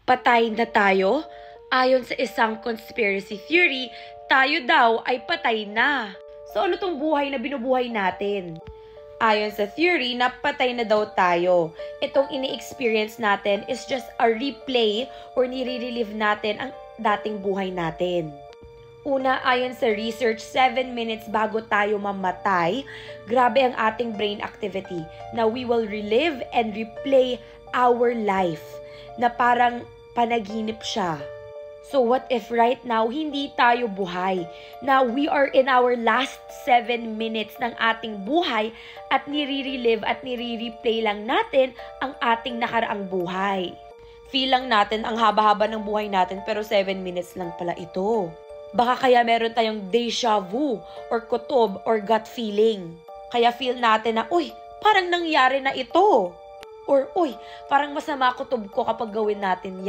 Patay na tayo? Ayon sa isang conspiracy theory, tayo daw ay patay na. So ano tong buhay na binubuhay natin? Ayon sa theory, napatay na daw tayo. Itong ini-experience natin is just a replay or nire-relive natin ang dating buhay natin. Una, ayon sa research, 7 minutes bago tayo mamatay, grabe ang ating brain activity na we will relive and replay our life na parang panaginip siya. So what if right now, hindi tayo buhay? Now, we are in our last 7 minutes ng ating buhay at nire-relive at nire-replay lang natin ang ating nakaraang buhay. Feel lang natin ang haba-haba ng buhay natin pero 7 minutes lang pala ito. Baka kaya meron tayong deja vu or kutob or gut feeling. Kaya feel natin na, uy, parang nangyari na ito. Or, uy, parang masama kutob ko kapag gawin natin yan.